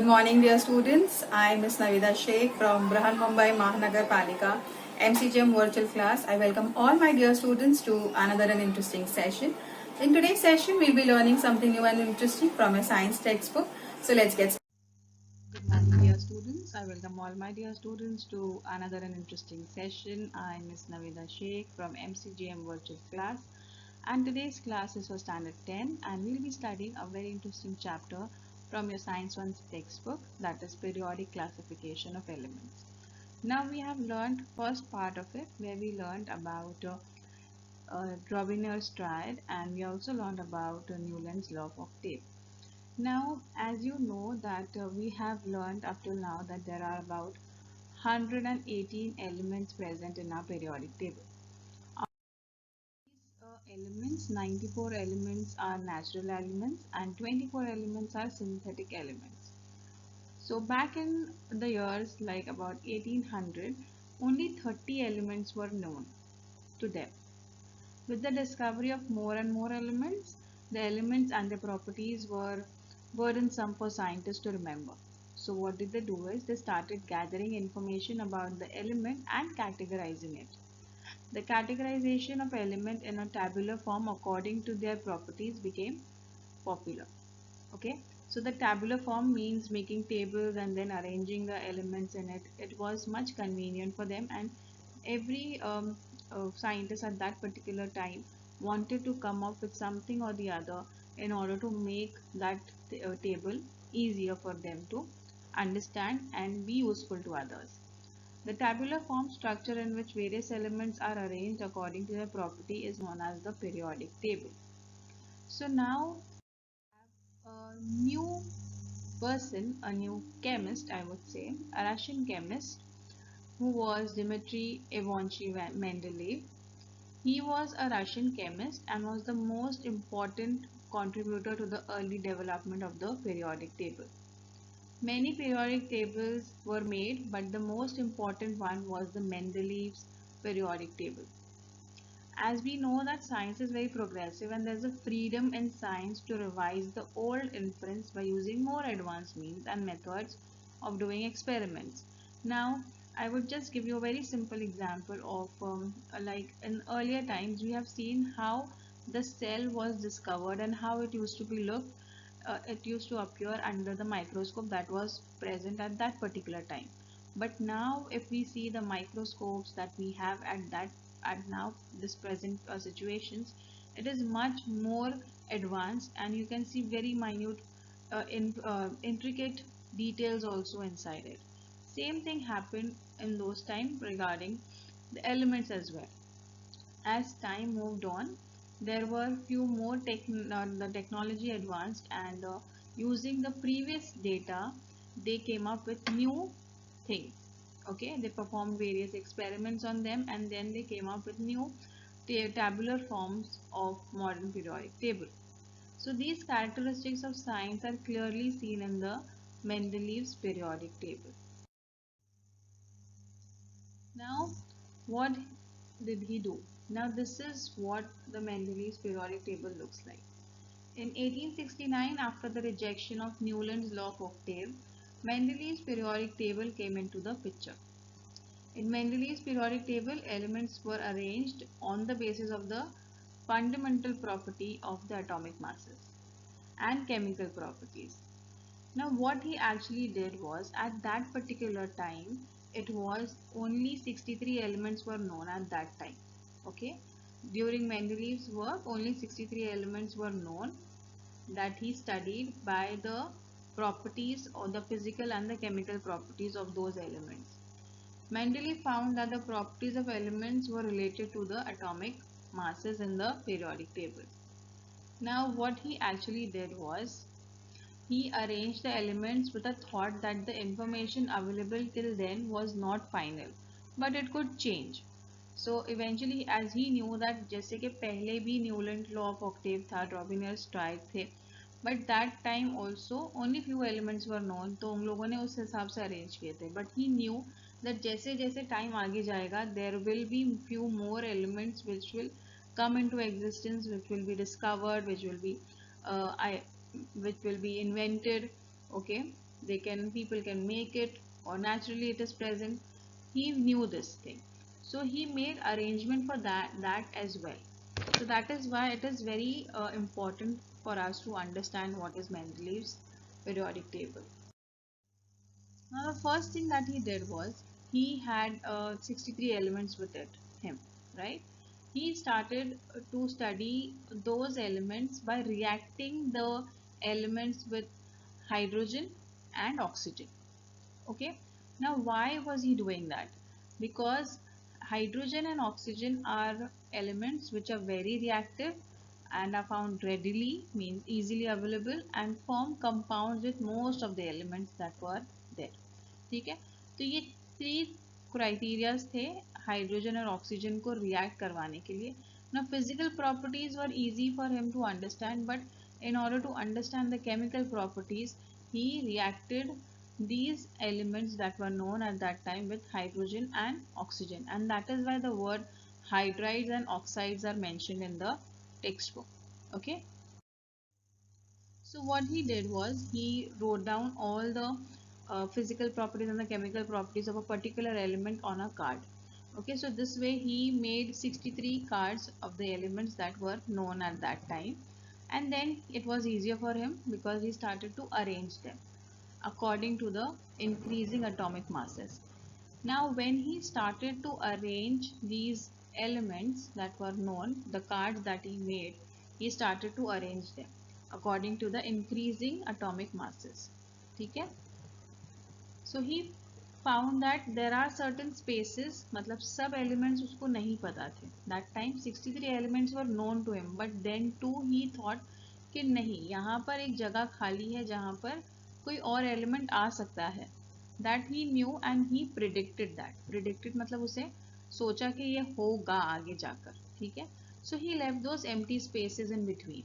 Good morning, dear students. I am Ms. Navida Sheikh from Brahan Mumbai Mahanagar Palika MCGM virtual class. I welcome all my dear students to another and interesting session. In today's session, we'll be learning something new and interesting from a science textbook. So let's get started. Good morning, dear students. I welcome all my dear students to another and interesting session. I am Ms. Navida Sheikh from MCGM virtual class. And today's class is for standard 10 and we'll be studying a very interesting chapter from your science 1 textbook, that is periodic classification of elements. Now we have learned first part of it where we learned about Robinier's triad, and we also learned about Newland's law of octave. Now as you know that we have learned up till now that there are about 118 elements present in our periodic table. Elements, 94 elements are natural elements and 24 elements are synthetic elements. So back in the years like about 1800, only 30 elements were known to them. With the discovery of more and more elements, the elements and their properties were burdensome for scientists to remember. So what did they do is they started gathering information about the element and categorizing it. The categorization of element in a tabular form according to their properties became popular. Okay, so the tabular form means making tables and then arranging the elements in it. It was much convenient for them, and every scientist at that particular time wanted to come up with something or the other in order to make that table easier for them to understand and be useful to others. The tabular form structure in which various elements are arranged according to their property is known as the periodic table. So now a new person, a new chemist, I would say, a Russian chemist who was Dmitry Ivanovich Mendeleev. He was a Russian chemist and was the most important contributor to the early development of the periodic table. Many periodic tables were made, but the most important one was the Mendeleev's periodic table. As we know that science is very progressive and there's a freedom in science to revise the old inference by using more advanced means and methods of doing experiments. Now, I would just give you a very simple example of like in earlier times we have seen how the cell was discovered and how it used to be looked. It used to appear under the microscope that was present at that particular time. But now if we see the microscopes that we have at now this present situations, it is much more advanced and you can see very minute intricate details also inside it. Same thing happened in those time regarding the elements as well. As time moved on, there were few more the technology advanced, and using the previous data they came up with new things. Okay, they performed various experiments on them and then they came up with new tabular forms of modern periodic table. So these characteristics of science are clearly seen in the Mendeleev's periodic table. Now, what did he do? Now, this is what the Mendeleev's periodic table looks like. In 1869, after the rejection of Newland's law of octave, Mendeleev's periodic table came into the picture. In Mendeleev's periodic table, elements were arranged on the basis of the fundamental property of the atomic masses and chemical properties. Now, what he actually did was at that particular time, it was only 63 elements were known at that time. Okay, during Mendeleev's work, only 63 elements were known that he studied by the properties or the physical and the chemical properties of those elements. Mendeleev found that the properties of elements were related to the atomic masses in the periodic table. Now, what he actually did was he arranged the elements with a thought that the information available till then was not final, but it could change. So eventually, as he knew that जैसे कि पहले भी Newland law of Octave था, Robinier's triad थे, but that time also only few elements were known, तो उन लोगों ने उस हिसाब से arrange किए थे. But he knew that जैसे जैसे time आगे जाएगा, there will be few more elements which will come into existence, which will be discovered, which will be uh, I, which will be invented. Okay, people can make it, or naturally it is present. He knew this thing, so he made arrangement for that as well. So that is why it is very important for us to understand what is Mendeleev's periodic table. Now the first thing that he did was he had 63 elements with him, right? He started to study those elements by reacting the elements with hydrogen and oxygen. Okay, now why was he doing that? Because hydrogen and oxygen are elements which are very reactive and are found readily, means easily available, and form compounds with most of the elements that were there. ठीक है, तो ये three criterias थे hydrogen और oxygen को react करवाने के लिए. Now physical properties were easy for him to understand, but in order to understand the chemical properties, he reacted these elements that were known at that time with hydrogen and oxygen, and that is why the word hydrides and oxides are mentioned in the textbook. Okay, so what he did was he wrote down all the physical properties and the chemical properties of a particular element on a card. Okay, so this way he made 63 cards of the elements that were known at that time, and then it was easier for him because he started to arrange them according to the increasing atomic masses. Now when he started to arrange these elements that were known, the cards that he made, he started to arrange them according to the increasing atomic masses. Okay? So he found that there are certain spaces, मतलब सब elements उसको नहीं पता थे. That time 63 elements were known to him, but then too he thought कि नहीं, यहाँ पर एक जगह खाली है जहाँ पर कोई और element आ सकता है. That he knew and he predicted that. Predicted मतलब उसे सोचा कि ये होगा आगे जाकर. ठीक है? So he left those empty spaces in between,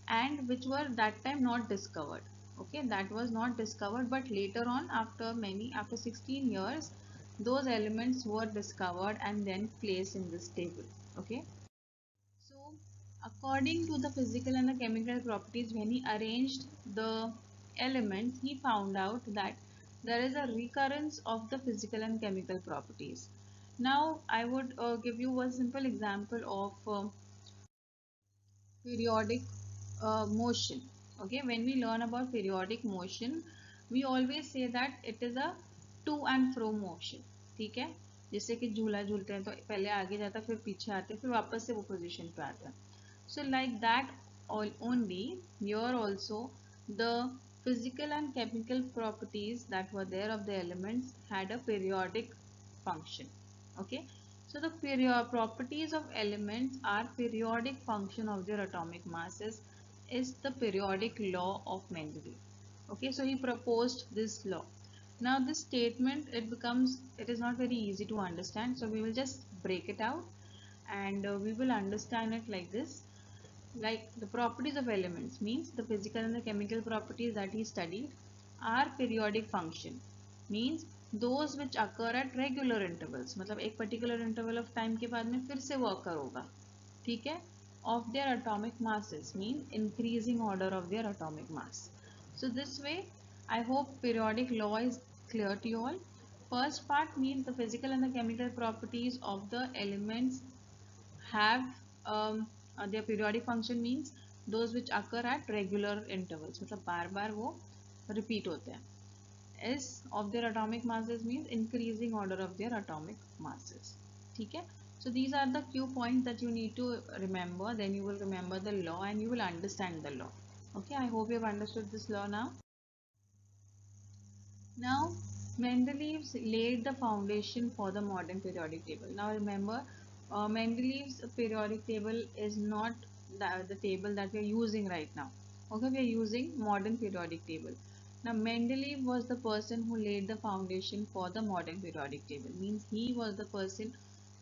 and which were that time not discovered. Okay, that was not discovered, but later on, after 16 years, those elements were discovered and then placed in this table. Okay, so according to the physical and the chemical properties, when he arranged the elements, he found out that there is a recurrence of the physical and chemical properties. Now I would give you one simple example of periodic motion. Okay, when we learn about periodic motion, we always say that it is a to and fro motion. ठीक है, जैसे कि झूला झूलते हैं तो पहले आगे जाता है फिर पीछे आते हैं फिर वापस से वो पोजीशन पे आता है. So like that only here also the physical and chemical properties that were there of the elements had a periodic function. Okay, so the properties of elements are periodic function of their atomic masses is the periodic law of Mendeleev. Okay, so he proposed this law. Now this statement, it is not very easy to understand, so we will just break it out, and we will understand it like this. Like the properties of elements means the physical and the chemical properties that he studied are periodic function, means those which occur at regular intervals, मतलब एक particular interval of time के बाद में फिर से वो occur होगा. ठीक है, of their atomic masses means increasing order of their atomic mass. So this way I hope periodic law is clear to you all. First part means the physical and the chemical properties of the elements have their periodic function means those which occur at regular intervals, मतलब बार बार वो repeat होते हैं. S of their atomic masses means increasing order of their atomic masses. ठीक है, so these are the few points that you need to remember, then you will remember the law and you will understand the law. Okay, I hope you have understood this law now. Now Mendeleev laid the foundation for the modern periodic table. Now remember, Mendeleev's periodic table is not the table that we are using right now. Okay, we are using modern periodic table. Now Mendeleev was the person who laid the foundation for the modern periodic table. Means he was the person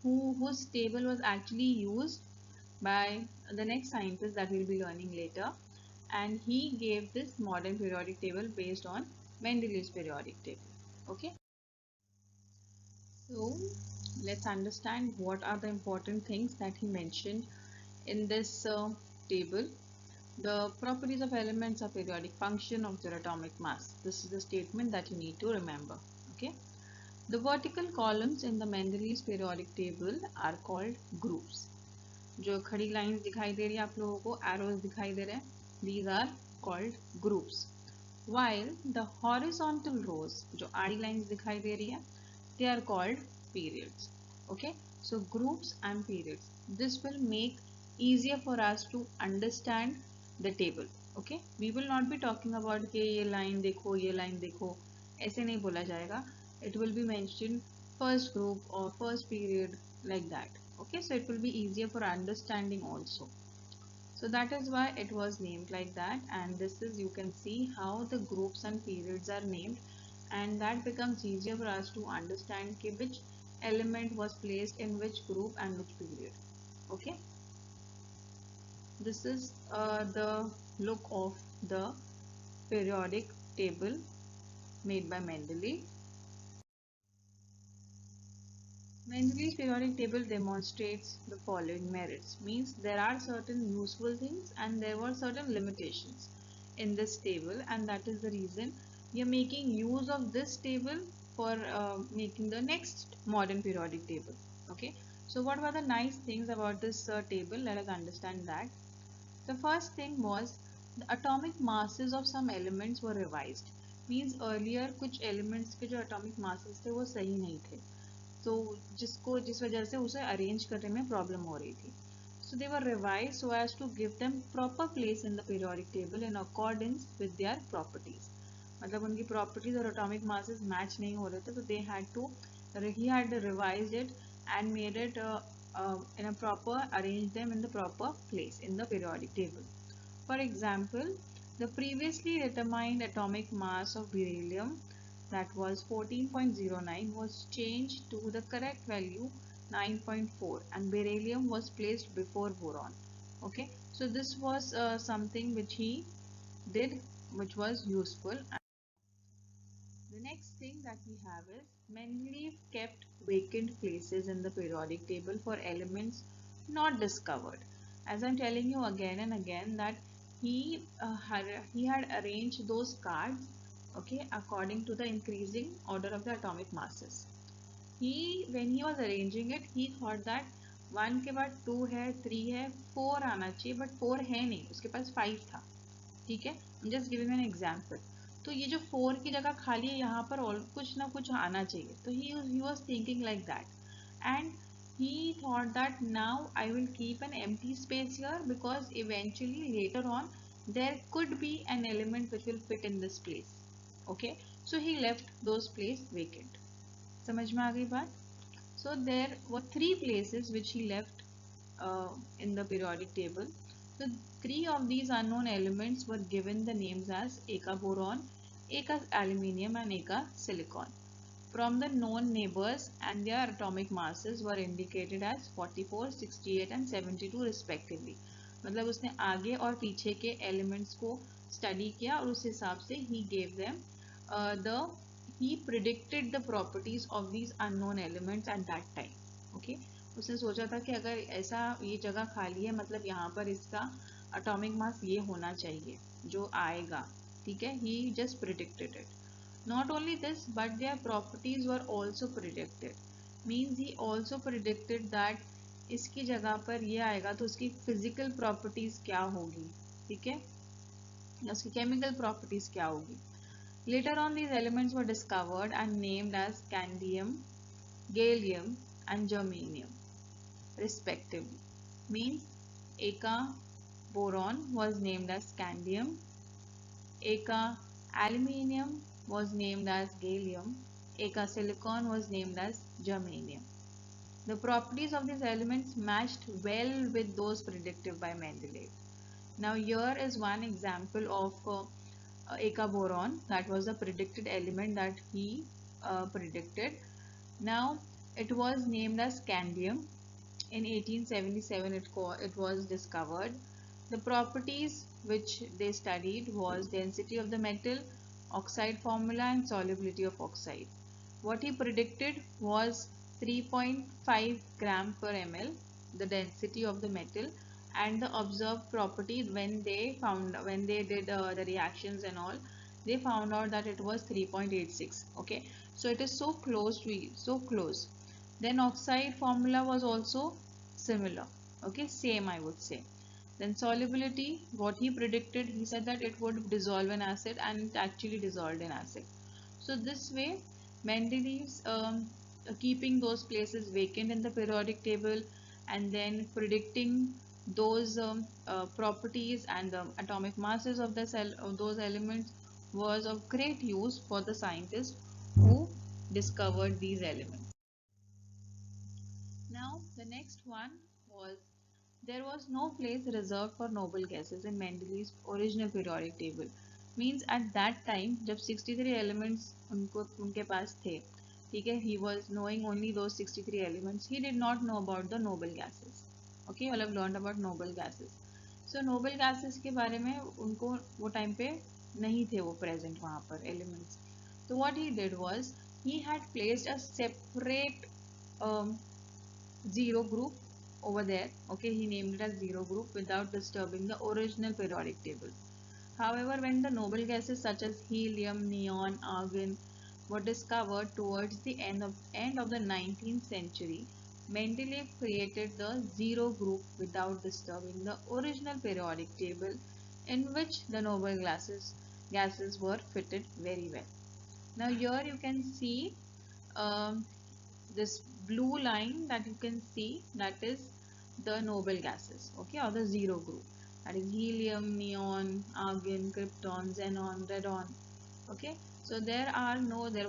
whose table was actually used by the next scientist that we'll be learning later, and he gave this modern periodic table based on Mendeleev's periodic table. Okay, so let's understand what are the important things that he mentioned in this table. The properties of elements are periodic function of their atomic mass. This is the statement that you need to remember. Okay. The vertical columns in the Mendeleev's periodic table are called groups. जो खड़ी lines दिखाई दे रही है आप लोगों को, arrows दिखाई दे रहे हैं, these are called groups. While the horizontal rows, जो आड़ी लाइंस दिखाई दे रही है, they are called periods. Okay, so groups and periods. This will make easier for us to understand the table. Okay, we will not be talking about कि ये line देखो, ये line देखो, ऐसे नहीं बोला जाएगा. It will be mentioned first group or first period like that. Okay, so it will be easier for understanding also. So that is why it was named like that, and this is, you can see how the groups and periods are named, and that becomes easier for us to understand which element was placed in which group and which period. Okay, this is the look of the periodic table made by Mendeleev. Mendeleev's periodic table demonstrates the following merits. Means there are certain useful things and there were certain limitations in this table, and that is the reason we are making use of this table for making the next modern periodic table. Okay. So what were the nice things about this table? Let us understand that. The first thing was the atomic masses of some elements were revised. Means earlier कुछ elements के जो atomic masses थे वो सही नहीं थे, तो जिस वजह से उसे अरेंज करने में प्रॉब्लम हो रही थी. So they were revised so as to give them proper place in the periodic table in accordance with their properties. मतलब उनकी properties और atomic masses match नहीं हो रहे थे, तो he had revised it and made it in a proper, arrange them in the proper place in the periodic table. For example, the previously determined atomic mass of beryllium, that was 14.09, was changed to the correct value 9.4, and beryllium was placed before boron. Okay, so this was something which he did, which was useful. The next thing that we have is Mendeleev kept vacant places in the periodic table for elements not discovered. As I'm telling you again and again that he had arranged those cards, okay, according to the increasing order of the atomic masses. When he was arranging it, he thought that one के बाद to है, three है, four आना चाहिए, but four है नहीं, उसके पास five था. ठीक है, जस्ट गिविंग एन एग्जाम्पल. तो ये जो फोर की जगह खाली है, यहाँ पर और कुछ ना कुछ आना चाहिए, तो he was thinking like that, and he thought that now I will keep an empty space here because eventually later on there could be an element which will fit in this place. Okay, so he left those place vacant. समझ में आ गई बात? So there were three places which he left in the periodic table. So three of these unknown elements were given the names as Eka boron, Eka aluminium and Eka silicon. From the known neighbors, and their atomic masses were indicated as 44, 68 and 72 respectively. मतलब उसने आगे और पीछे के elements को study किया और उस हिसाब से he gave them the he predicted the properties of these unknown elements at that time. Okay, उसने सोचा था कि अगर ऐसा ये जगह खाली है, मतलब यहाँ पर इसका atomic mass ये होना चाहिए जो आएगा. ठीक है, he just predicted it. Not only this, but their properties were also predicted. Means he also predicted that इसकी जगह पर ये आएगा तो उसकी physical properties क्या होगी, ठीक है, उसकी chemical properties क्या होगी. Later on, these elements were discovered and named as scandium, gallium, and germanium, respectively. Means Eka boron was named as scandium, Eka aluminium was named as gallium, Eka silicon was named as germanium. The properties of these elements matched well with those predicted by Mendeleev. Now here is one example of Eka boron, that was a predicted element that he predicted. Now it was named as scandium. In 1877 it was discovered. The properties which they studied was density of the metal, oxide formula and solubility of oxide. What he predicted was 3.5 gram per ml, the density of the metal, and the observed property when they did the reactions and all, they found out that it was 3.86. Okay, so it is so close to so close. Then oxide formula was also similar. Okay, same I would say. Then solubility, what he predicted, he said that it would dissolve in acid, and it actually dissolved in acid. So this way, Mendeleev's keeping those places vacant in the periodic table and then predicting those properties and the atomic masses of the cell of those elements was of great use for the scientists who discovered these elements. Now the next one was there was no place reserved for noble gases in Mendeleev's original periodic table. Means at that time जब 63 elements उनके पास थे, ठीक है, he was knowing only those 63 elements. He did not know about the noble gases. Okay, you all have learned about noble gases. So noble gases के बारे में उनको वो टाइम पे नहीं थे वो present वहाँ पर elements. So what he did was he had placed a separate um, zero group over there. Okay, he named it as zero group without disturbing the original periodic table. However, when the noble gases such as helium, neon, argon were discovered towards the end of the 19th century, Mendeleev created the zero group without disturbing the original periodic table, in which the noble gases were fitted very well. Now here you can see um, this blue line that you can see, that is the noble gases, okay, or the zero group, that is helium, neon, argon, krypton, xenon, radon. Okay, so there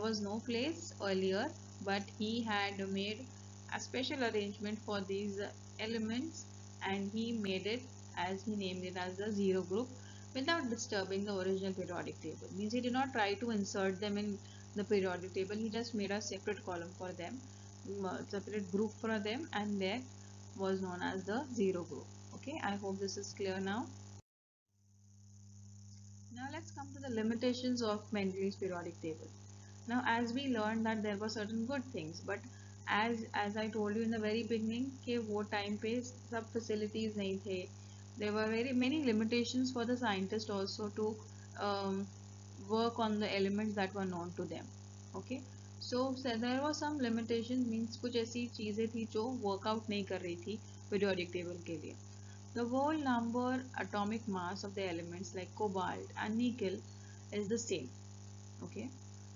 was no place earlier, but he had made a special arrangement for these elements, and he made it as he named it as the zero group without disturbing the original periodic table. Means he did not try to insert them in the periodic table, he just made a separate column for them, separate group for them, and that was known as the zero group. Okay, I hope this is clear now. Now let's come to the limitations of Mendeleev's periodic table. Now, as we learned that there were certain good things, but as I told you in the very beginning कि वो time पे सब facilities नहीं थे. There were very many limitations for the scientist also to um, work on the elements that were known to them. Okay, so there were some limitations, means कुछ ऐसी चीजें थी जो workout नहीं कर रही थी periodic table के लिए. The whole number atomic mass of the elements like cobalt and nickel is the same. Okay.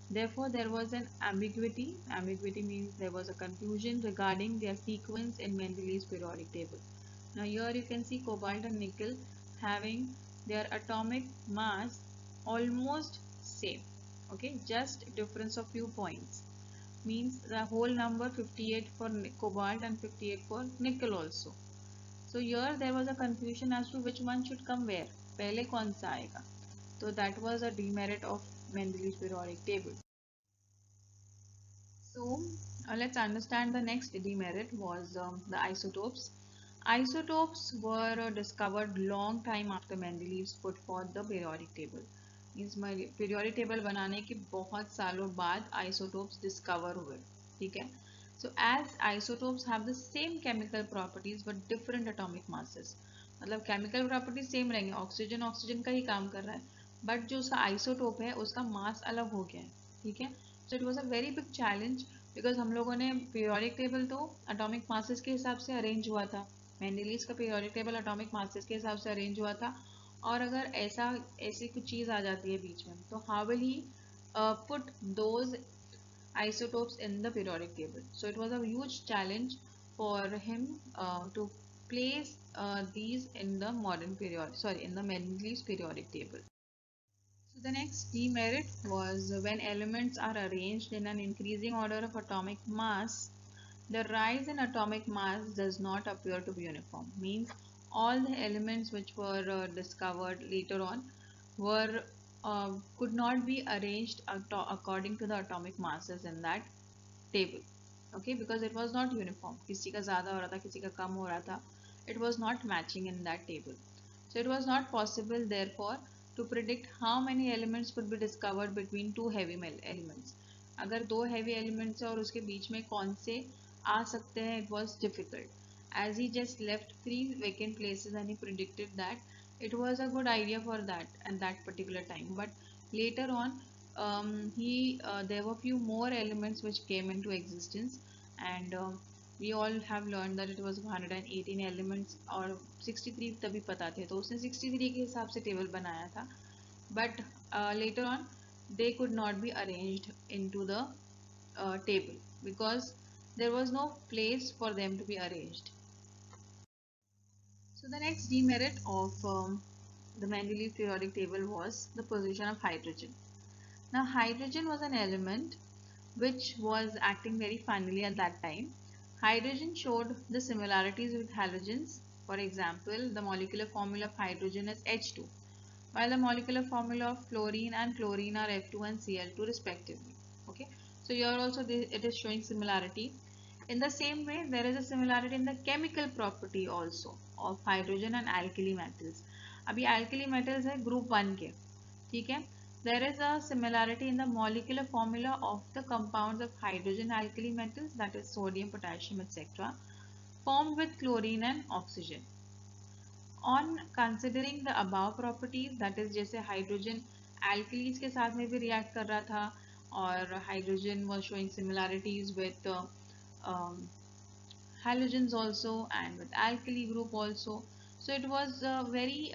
Therefore, there was an ambiguity. Ambiguity means there was a confusion regarding their sequence in Mendeleev's periodic table. Now here you can see cobalt and nickel having their atomic mass almost same. Okay, just difference of few points. Means the whole number 58 for cobalt and 58 for nickel also. So here there was a confusion as to which one should come where. पहले कौन सा आएगा? So that was a demerit of Mendeleev's periodic table. So let's understand the next demerit was the isotopes. Isotopes were discovered long time after Mendeleev's put forth the periodic table. Means periodic table बनाने के बहुत सालों बाद isotopes discover हुए, ठीक है? So as isotopes have the same chemical properties but different atomic masses. मतलब chemical properties same रहेंगे, ऑक्सीजन ऑक्सीजन का ही काम कर रहा है, बट जो उसका आइसोटोप है उसका मास अलग हो गया है, ठीक है? So it was a very big challenge because हम लोगों ने पीरियोडिक टेबल तो एटॉमिक मासेस के हिसाब से अरेंज हुआ था, मेंडलीज का पीरियोडिक टेबल एटॉमिक मासेस के हिसाब से अरेंज हुआ था, और अगर ऐसी कुछ चीज़ आ जाती है बीच में तो how will he put those isotopes in the periodic table. So it was a huge challenge for him to place these in the in the Mendeleev's periodic table. So the next demerit was when elements are arranged in an increasing order of atomic mass, the rise in atomic mass does not appear to be uniform. Means all the elements which were discovered later on were could not be arranged according to the atomic masses in that table. Okay, because it was not uniform. किसी का ज़्यादा हो रहा था, किसी का कम हो रहा था. It was not matching in that table. So it was not possible, therefore, to predict how many elements could be discovered between two heavy elements. अगर दो heavy elements है और उसके बीच में कौन से आ सकते हैं, it was difficult. as he just left 3 vacant places and he predicted that it was a good idea for that at that particular time. But later on, he there were few more elements which came into existence, and we all have learned that it was 118 elements और 63 तभी पता थे, तो उसने 63 के हिसाब से table बनाया था. But later on they could not be arranged into the table because there was no place for them to be arranged. So the next demerit of the Mendeleev periodic table was the position of hydrogen. Now hydrogen was an element which was acting very funnily at that time. Hydrogen showed the similarities with halogens. For example, the molecular formula of hydrogen is H2, while the molecular formula of fluorine and chlorine are F2 and Cl2 respectively. Okay, so here also it is showing similarity. In the same way, there is a similarity in the chemical property also of hydrogen and alkali metals. अभी alkali metals है group 1 के, ठीक है. There is a similarity in the molecular formula of the compounds of hydrogen alkali metals, that is sodium, potassium, etc., formed with chlorine and oxygen. On considering the above properties, that is जैसे hydrogen alkalis के साथ में भी react कर रहा था और hydrogen was showing similarities with halogens also and with alkali group also. So it was very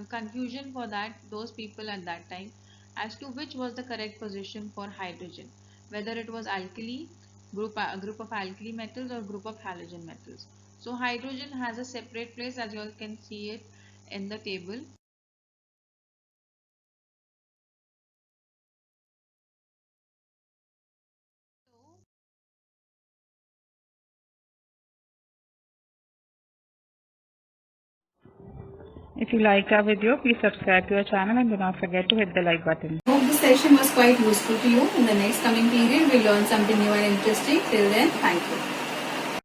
confusion for those people at that time as to which was the correct position for hydrogen, whether it was alkali group of alkali metals or group of halogen metals. So hydrogen has a separate place, as you all can see it in the table. If you liked our video, please subscribe to our channel and do not forget to hit the like button. Hope this session was quite useful to you. In the next coming period, we'll learn something new and interesting. Till then, thank you.